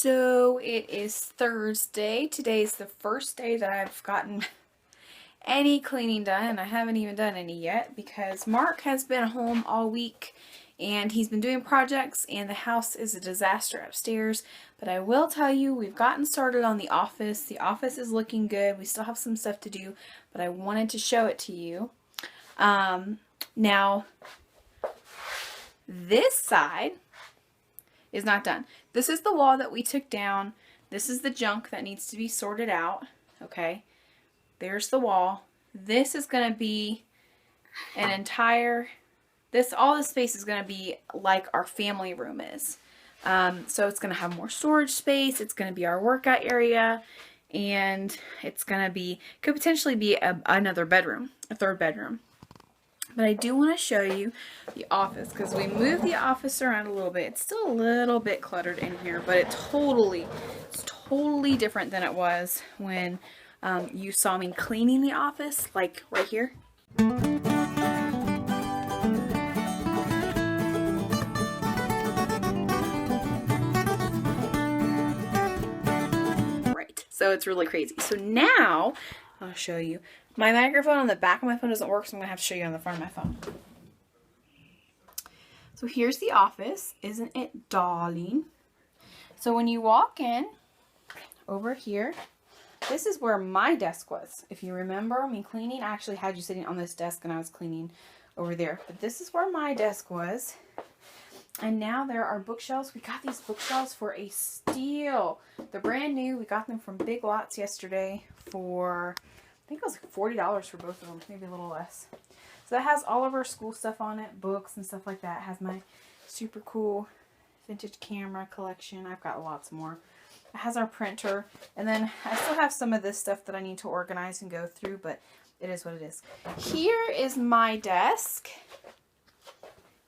So it is Thursday. Today is the first day that I've gotten any cleaning done, and I haven't even done any yet because Mark has been home all week and he's been doing projects and the house is a disaster upstairs. But I will tell you, we've gotten started on the office. The office is looking good. We still have some stuff to do, but I wanted to show it to you. Now, this side is not done. This is the wall that we took down. This is the junk that needs to be sorted out. Okay, there's the wall. This is going to be an entire, all this space is going to be like our family room is. So it's going to have more storage space. It's going to be our workout area, and it's going to be, could potentially be another bedroom, a third bedroom. But I do want to show you the office because we moved the office around a little bit. It's still a little bit cluttered in here, but it's totally different than it was when you saw me cleaning the office, like right here. Right, so it's really crazy. So now I'll show you. My microphone on the back of my phone doesn't work, so I'm going to have to show you on the front of my phone. So here's the office. Isn't it darling? So when you walk in, over here, this is where my desk was. If you remember me cleaning, I actually had you sitting on this desk and I was cleaning over there. But this is where my desk was. And now there are bookshelves. We got these bookshelves for a steal. They're brand new. We got them from Big Lots yesterday for, I think it was like $40 for both of them, maybe a little less. So that has all of our school stuff on it, books and stuff like that. It has my super cool vintage camera collection. I've got lots more. It has our printer, and then I still have some of this stuff that I need to organize and go through, but it is what it is. Here is my desk.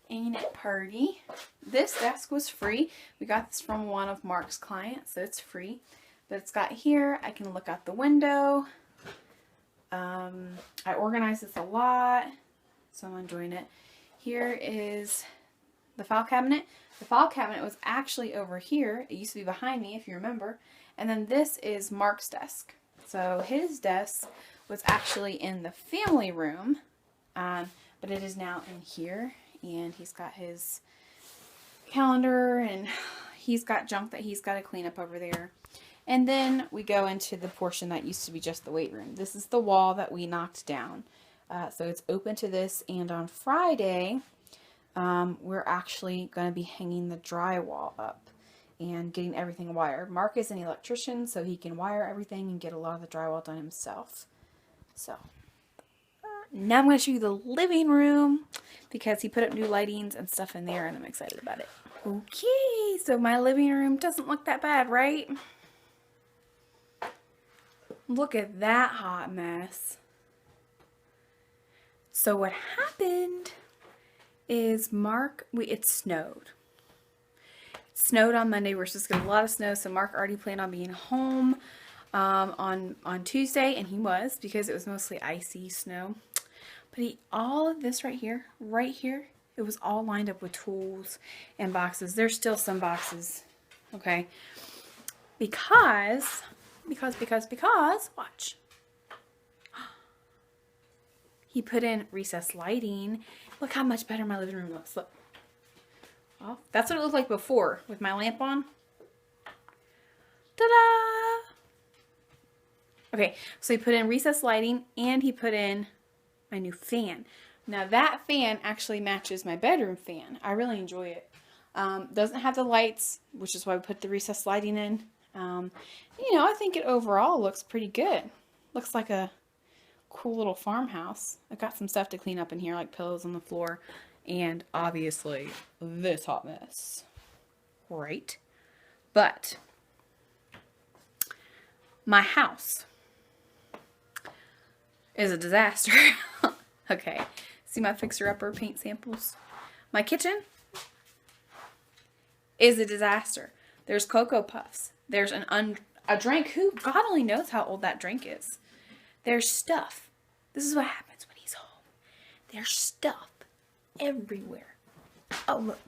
Ain't it pretty? This desk was free. We got this from one of Mark's clients, so it's free. But it's got here, I can look out the window. I organize this a lot, so I'm enjoying it. Here is the file cabinet. The file cabinet was actually over here. It used to be behind me, if you remember. And then this is Mark's desk. So his desk was actually in the family room, but it is now in here. And he's got his calendar, and he's got junk that he's got to clean up over there. And then we go into the portion that used to be just the weight room. This is the wall that we knocked down. So it's open to this. And on Friday, we're actually going to be hanging the drywall up and getting everything wired. Mark is an electrician, so he can wire everything and get a lot of the drywall done himself. So now I'm going to show you the living room because he put up new lightings and stuff in there, and I'm excited about it. Okay, so my living room doesn't look that bad, right? Look at that hot mess. So what happened is it snowed. It snowed on Monday. We're supposed to get a lot of snow, so Mark already planned on being home on Tuesday, and he was, because it was mostly icy snow. But all of this right here, it was all lined up with tools and boxes. There's still some boxes, okay? Because, watch. He put in recessed lighting. Look how much better my living room looks. Look. Well, that's what it looked like before with my lamp on. Ta-da! Okay, so he put in recessed lighting, and he put in my new fan. Now that fan actually matches my bedroom fan. I really enjoy it. Doesn't have the lights, which is why we put the recessed lighting in. You know, I think it overall looks pretty good. Looks like a cool little farmhouse. I got some stuff to clean up in here, like pillows on the floor, and obviously this hot mess. Right? But my house is a disaster. Okay, see my fixer-upper paint samples? My kitchen is a disaster. There's Cocoa Puffs. There's a drink. Who, God only knows how old that drink is. There's stuff. This is what happens when he's home. There's stuff everywhere. Oh, look.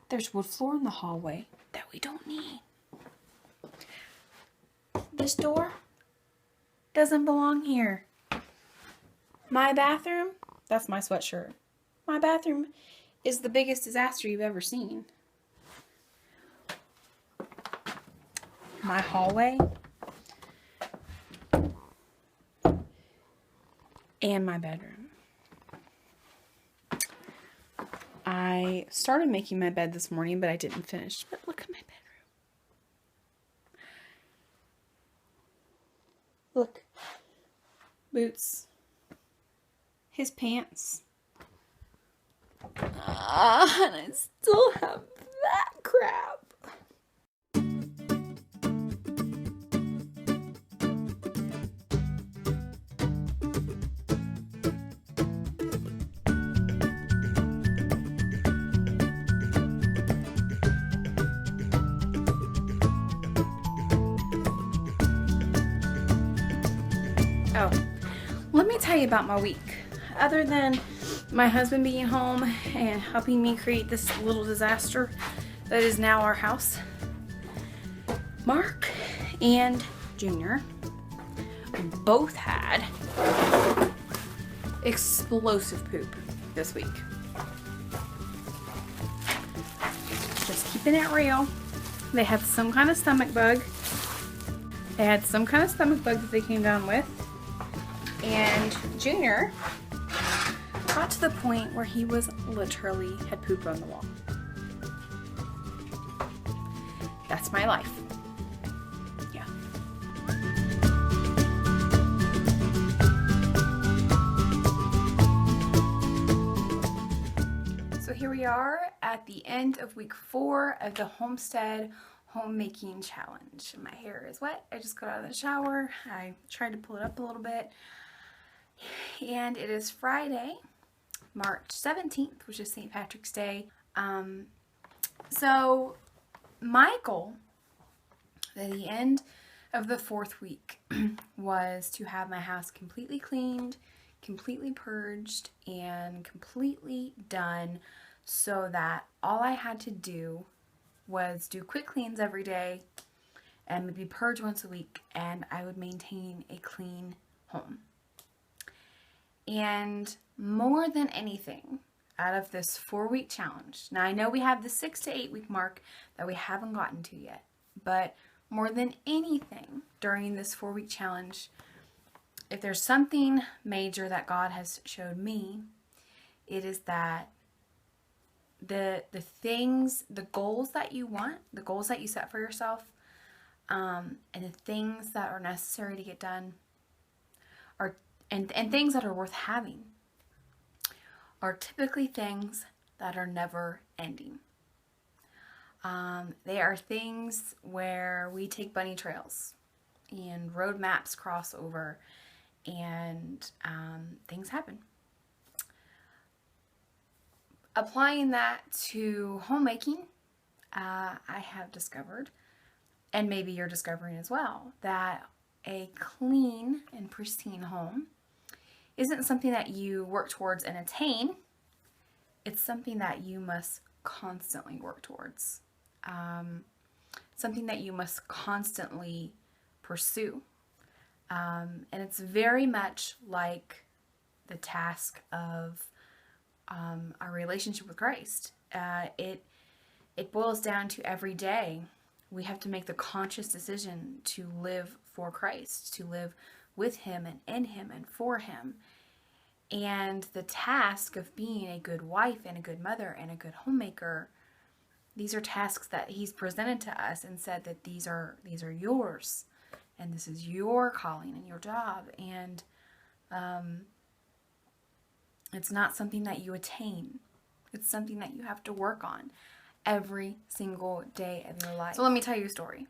There's wood floor in the hallway that we don't need. This door doesn't belong here. My bathroom, that's my sweatshirt. My bathroom is the biggest disaster you've ever seen. My hallway and my bedroom. I started making my bed this morning, but I didn't finish. But look at my bedroom. Look. Boots. His pants. And I still have that crap. Oh, let me tell you about my week. Other than my husband being home and helping me create this little disaster that is now our house, Mark and Junior both had explosive poop this week. Just keeping it real. They had some kind of stomach bug. That they came down with. And Junior got to the point where he was literally had pooped on the wall. That's my life. Yeah. So here we are at the end of week 4 of the Homestead Homemaking Challenge. My hair is wet. I just got out of the shower. I tried to pull it up a little bit. And it is Friday, March 17th, which is St. Patrick's Day. So my goal at the end of the 4th week was to have my house completely cleaned, completely purged, and completely done so that all I had to do was do quick cleans every day and maybe purge once a week, and I would maintain a clean home. And more than anything, out of this 4-week challenge, now I know we have the 6 to 8 week mark that we haven't gotten to yet, but more than anything during this 4-week challenge, if there's something major that God has showed me, it is that the things, the goals that you want, the goals that you set for yourself, and the things that are necessary to get done are and things that are worth having are typically things that are never ending. They are things where we take bunny trails and road maps cross over, and things happen. Applying that to homemaking, I have discovered, and maybe you're discovering as well, that a clean and pristine home isn't something that you work towards and attain. It's something that you must constantly work towards. Something that you must constantly pursue. And it's very much like the task of our relationship with Christ. It boils down to every day we have to make the conscious decision to live for Christ, to live with Him and in Him and for Him. And the task of being a good wife and a good mother and a good homemaker, these are tasks that He's presented to us and said that these are yours, and this is your calling and your job. And it's not something that you attain. It's something that you have to work on every single day of your life. So let me tell you a story.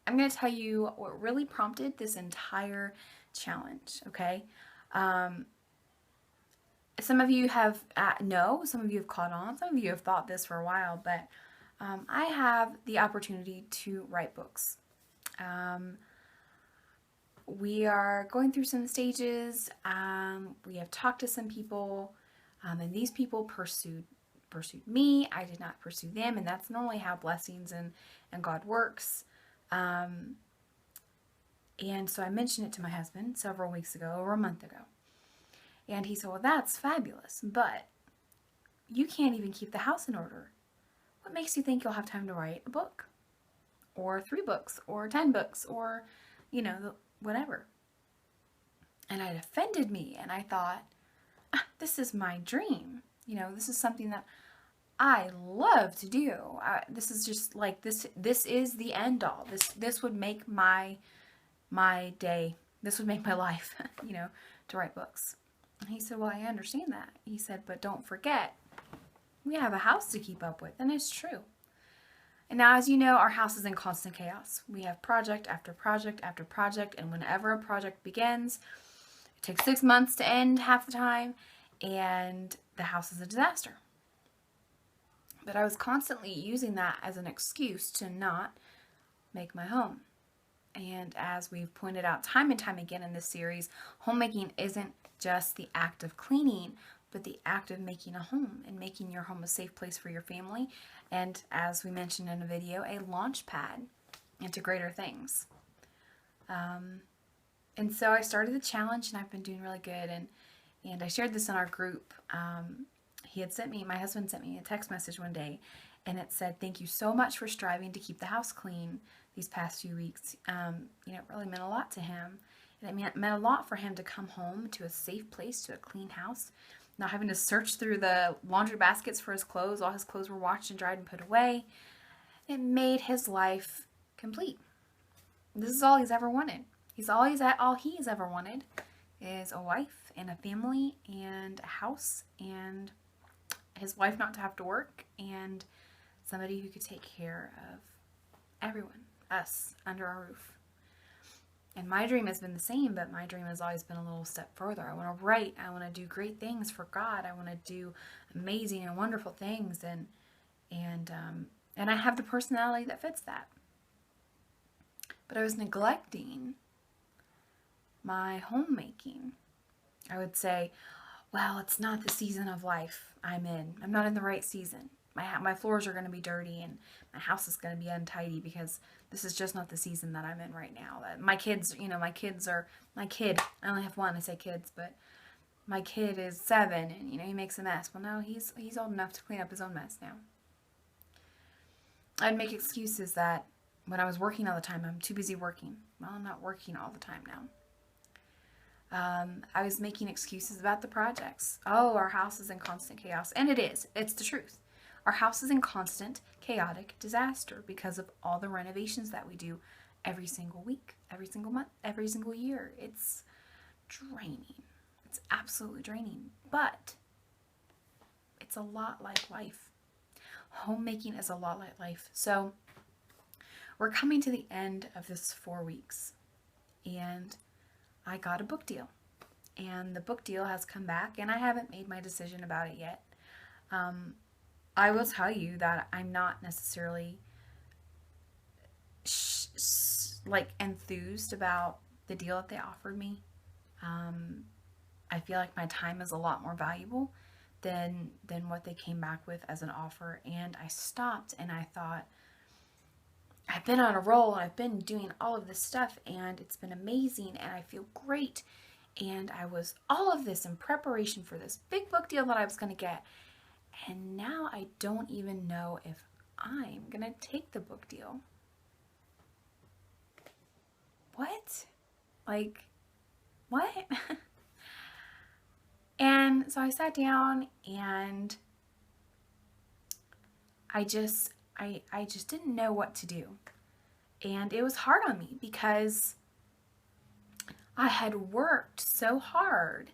I'm going to tell you what really prompted this entire challenge, okay? Some of you have some of you have caught on, some of you have thought this for a while, but I have the opportunity to write books. We are going through some stages. We have talked to some people, and these people pursued me. I did not pursue them, and that's normally how blessings and God works. And so I mentioned it to my husband several weeks ago, over a month ago. And he said, well, that's fabulous, but you can't even keep the house in order. What makes you think you'll have time to write a book? Or 3 books, or 10 books, or, you know, whatever. And it offended me, and I thought, this is my dream. You know, this is something that I love to do. This is just like, this is the end all. This would make my day. This would make my life, you know, to write books. And he said, well, I understand that. He said, but don't forget, we have a house to keep up with. And it's true. And now, as you know, our house is in constant chaos. We have project after project after project. And whenever a project begins, it takes 6 months to end half the time. And the house is a disaster. But I was constantly using that as an excuse to not make my home. And as we've pointed out time and time again in this series, homemaking isn't just the act of cleaning, but the act of making a home and making your home a safe place for your family. And as we mentioned in a video, a launch pad into greater things. And so I started the challenge, and I've been doing really good. And I shared this in our group. My husband sent me a text message one day, and it said, thank you so much for striving to keep the house clean these past few weeks. You know, it really meant a lot to him. And it meant a lot for him to come home to a safe place, to a clean house, not having to search through the laundry baskets for his clothes. All his clothes were washed and dried and put away. It made his life complete. This is all he's ever wanted. All he's ever wanted is a wife and a family and a house, and his wife not to have to work, and somebody who could take care of everyone, us, under our roof. And my dream has been the same, but my dream has always been a little step further. I want to write. I want to do great things for God. I want to do amazing and wonderful things, and I have the personality that fits that. But I was neglecting my homemaking. I would say, well, it's not the season of life I'm in. I'm not in the right season. My floors are going to be dirty, and my house is going to be untidy because this is just not the season that I'm in right now. My kids, my kid, I only have one, I say kids, but my kid is 7, and, he makes a mess. Well, no, he's old enough to clean up his own mess now. I'd make excuses that when I was working all the time, I'm too busy working. Well, I'm not working all the time now. I was making excuses about the projects. Oh, our house is in constant chaos. And it is. It's the truth. Our house is in constant, chaotic disaster because of all the renovations that we do every single week, every single month, every single year. It's draining. It's absolutely draining. But it's a lot like life. Homemaking is a lot like life. So we're coming to the end of this 4 weeks. And I got a book deal. And the book deal has come back, and I haven't made my decision about it yet. I will tell you that I'm not necessarily enthused about the deal that they offered me. I feel like my time is a lot more valuable than what they came back with as an offer. And I stopped and I thought, I've been on a roll and I've been doing all of this stuff and it's been amazing and I feel great. And I was all of this in preparation for this big book deal that I was going to get. And now I don't even know if I'm going to take the book deal. What? What? And so I sat down and I just didn't know what to do. And it was hard on me because I had worked so hard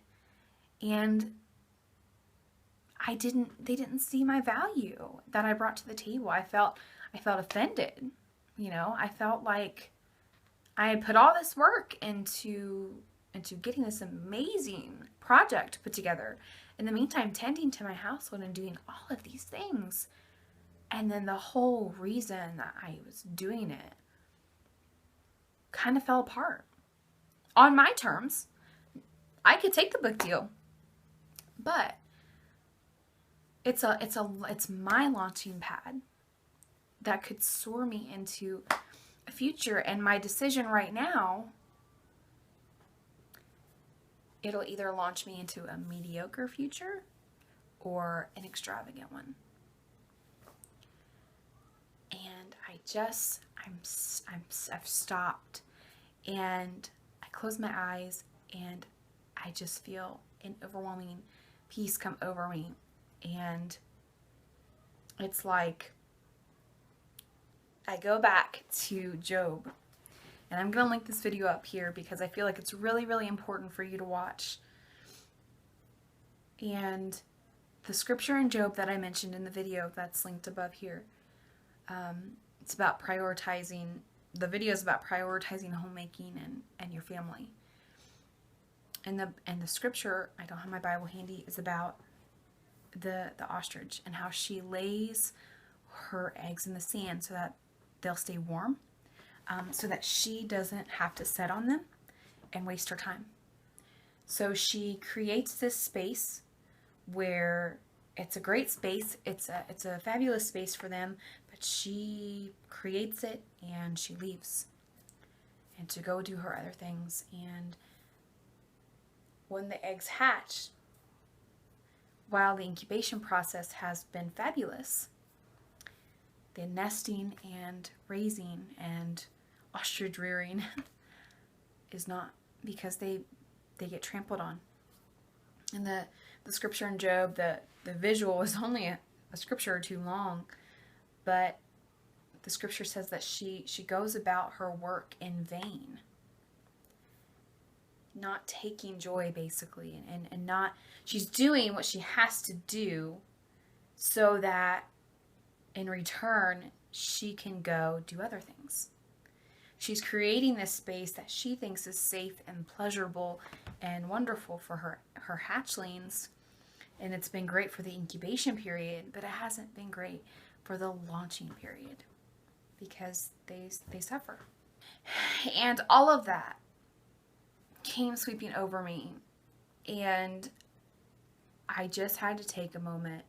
and they didn't see my value that I brought to the table. I felt offended. I felt like I had put all this work into getting this amazing project put together. In the meantime, tending to my household and doing all of these things. And then the whole reason that I was doing it kind of fell apart. On my terms, I could take the book deal, but it's my launching pad that could soar me into future. And my decision right now, it'll either launch me into a mediocre future or an extravagant one. And I've stopped, and I close my eyes, and I just feel an overwhelming peace come over me. And it's like I go back to Job, and I'm going to link this video up here because I feel like it's really, really important for you to watch. And the scripture in Job that I mentioned in the video that's linked above here, it's about prioritizing, the video is about prioritizing homemaking and your family. And the scripture, I don't have my Bible handy, is about the ostrich and how she lays her eggs in the sand so that they'll stay warm, so that she doesn't have to sit on them and waste her time. So she creates this space where it's a great space, it's a fabulous space for them, but she creates it and she leaves and to go do her other things. And when the eggs hatch, while the incubation process has been fabulous, the nesting and raising and ostrich rearing is not, because they get trampled on. And the scripture in Job, the visual is only a scripture or two long, but the scripture says that she goes about her work in vain, not taking joy, basically, and not, she's doing what she has to do so that in return she can go do other things. She's creating this space that she thinks is safe and pleasurable and wonderful for her hatchlings, and it's been great for the incubation period, but it hasn't been great for the launching period because they suffer. And all of that came sweeping over me, and I just had to take a moment.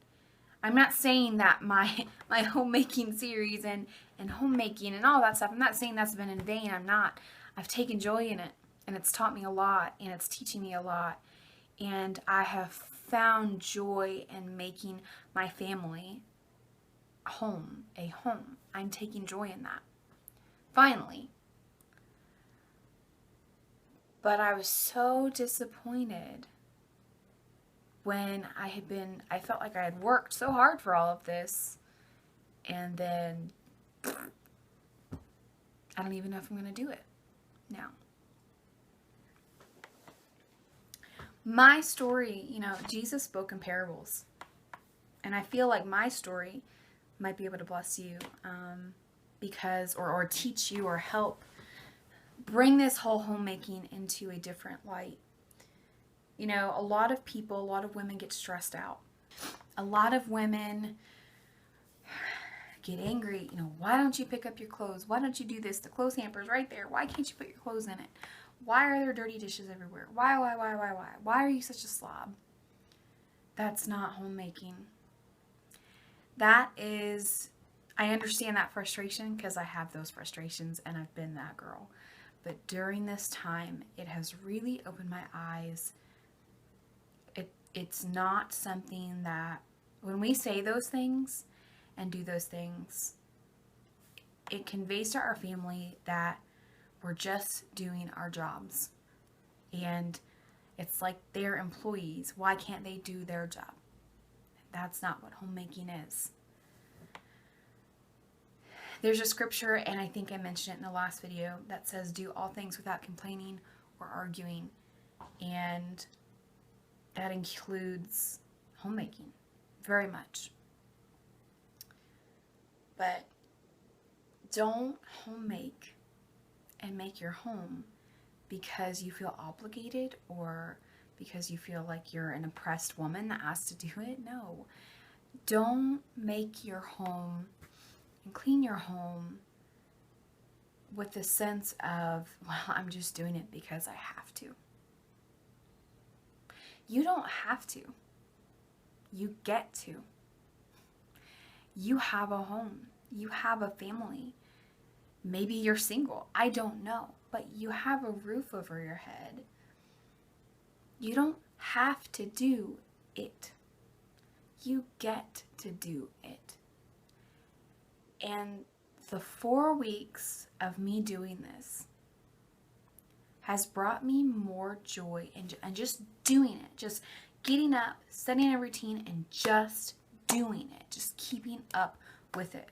I'm not saying that my homemaking series and homemaking and all that stuff, I'm not saying that's been in vain. I'm not. I've taken joy in it, and it's taught me a lot, and it's teaching me a lot, and I have found joy in making my family home a home. I'm taking joy in that, finally. But I was so disappointed when I felt like I had worked so hard for all of this, and then I don't even know if I'm going to do it now. My story, you know, Jesus spoke in parables, and I feel like my story might be able to bless you, because, or teach you or help bring this whole homemaking into a different light. You know, a lot of people, a lot of women get stressed out. A lot of women get angry. You know, why don't you pick up your clothes? Why don't you do this? The clothes hamper's right there. Why can't you put your clothes in it? Why are there dirty dishes everywhere? Why? Why are you such a slob? That's not homemaking. That is, I understand that frustration because I have those frustrations and I've been that girl. But during this time, it has really opened my eyes. It's not something that, when we say those things and do those things, it conveys to our family that we're just doing our jobs. And it's like they're employees. Why can't they do their job? That's not what homemaking is. There's a scripture, and I think I mentioned it in the last video, that says do all things without complaining or arguing. And that includes homemaking, very much. But don't homemake and make your home because you feel obligated or because you feel like you're an oppressed woman that has to do it. No. Don't make your home and clean your home with the sense of, well, I'm just doing it because I have to. You don't have to. You get to. You have a home. You have a family. Maybe you're single. I don't know. But you have a roof over your head. You don't have to do it. You get to do it. And the 4 weeks of me doing this has brought me more joy and just doing it. Just getting up, setting a routine, and just doing it. Just keeping up with it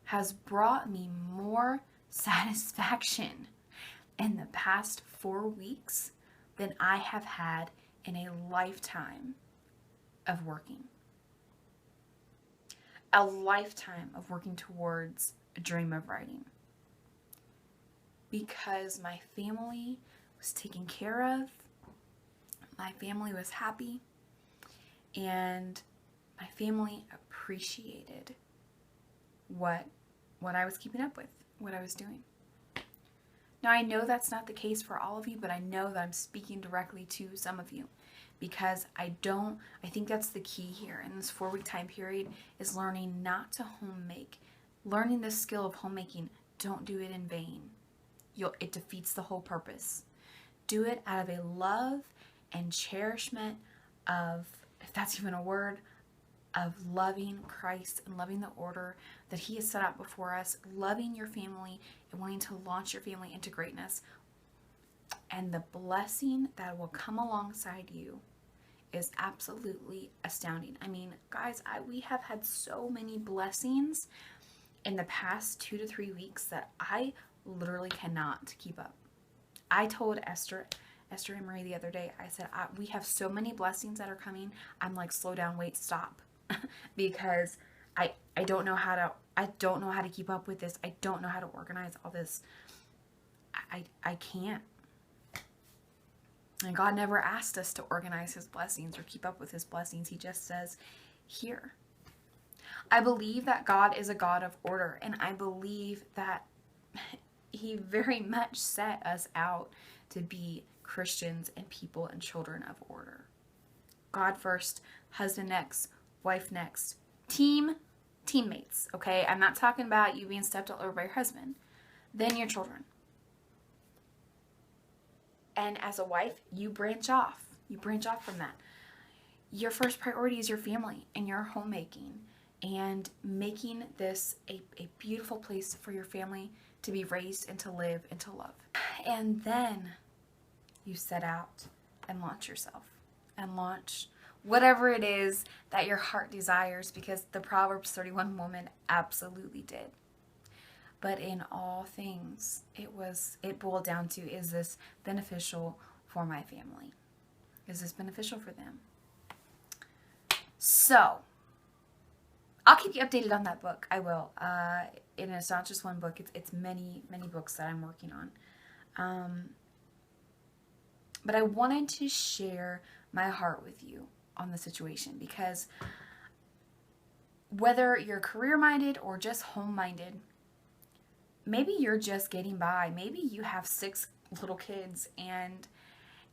has brought me more satisfaction in the past 4 weeks than I have had in a lifetime of working. A lifetime of working towards a dream of writing. Because my family was taken care of, my family was happy, and my family appreciated what I was keeping up with, what I was doing. Now, I know that's not the case for all of you, but I know that I'm speaking directly to some of you, because I think that's the key here in this 4-week time period, is learning not to home make. Learning this skill of homemaking, don't do it in vain. It defeats the whole purpose. Do it out of a love and cherishment of, if that's even a word, of loving Christ and loving the order that He has set out before us, loving your family and wanting to launch your family into greatness. And the blessing that will come alongside you is absolutely astounding. I mean, guys, we have had so many blessings in the past 2 to 3 weeks that I literally cannot keep up. I told Esther and Marie the other day, I said, we have so many blessings that are coming. I'm like, slow down, wait, stop. Because I don't know how to keep up with this. I don't know how to organize all this. I can't. And God never asked us to organize His blessings or keep up with His blessings. He just says, here. I believe that God is a God of order, and I believe that He very much set us out to be Christians and people and children of order. God first, husband next, wife next, teammates, okay? I'm not talking about you being stepped all over by your husband. Then your children. And as a wife, you branch off. You branch off from that. Your first priority is your family and your homemaking and making this a beautiful place for your family to be raised and to live and to love. And then you set out and launch yourself and launch whatever it is that your heart desires, because the Proverbs 31 woman absolutely did. But in all things, it boiled down to, is this beneficial for my family? Is this beneficial for them? So, I'll keep you updated on that book. I will. And it's not just one book. It's many, many books that I'm working on. But I wanted to share my heart with you on the situation, because whether you're career-minded or just home-minded, maybe you're just getting by. Maybe you have 6 little kids and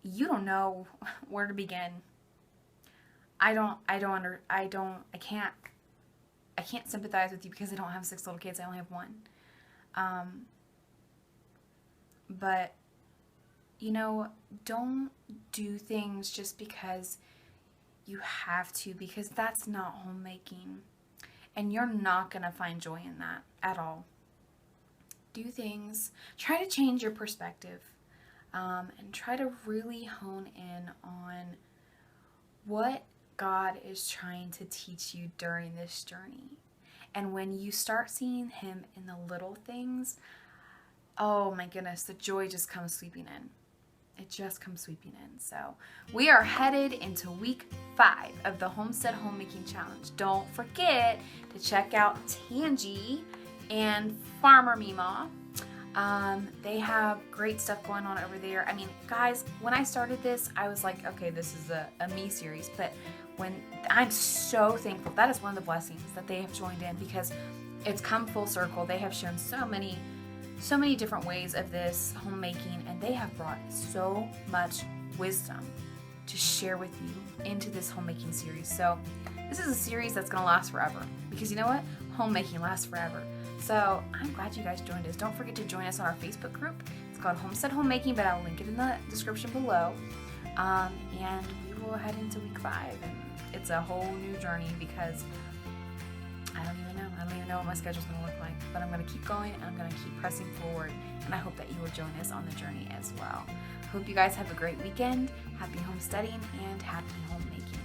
you don't know where to begin. I can't sympathize with you, because I don't have 6 little kids. I only have 1. But don't do things just because you have to, because that's not homemaking. And you're not going to find joy in that at all. Do things, try to change your perspective, and try to really hone in on what God is trying to teach you during this journey. And when you start seeing Him in the little things, oh my goodness, the joy just comes sweeping in. It just comes sweeping in. So we are headed into week 5 of the Homestead Homemaking Challenge. Don't forget to check out TANGI'S and Farmer MEEMAW. They have great stuff going on over there. I mean, guys, when I started this, I was like, okay, this is a me series. But I'm so thankful. That is one of the blessings that they have joined in, because it's come full circle. They have shown so many different ways of this homemaking, and they have brought so much wisdom to share with you into this homemaking series. So this is a series that's going to last forever, because you know what? Homemaking lasts forever. So I'm glad you guys joined us. Don't forget to join us on our Facebook group. It's called Homestead Homemaking, but I'll link it in the description below. And we will head into week 5, and it's a whole new journey because I don't even know what my schedule's going to look like, but I'm going to keep going and I'm going to keep pressing forward, and I hope that you will join us on the journey as well. Hope you guys have a great weekend. Happy homesteading and happy homemaking.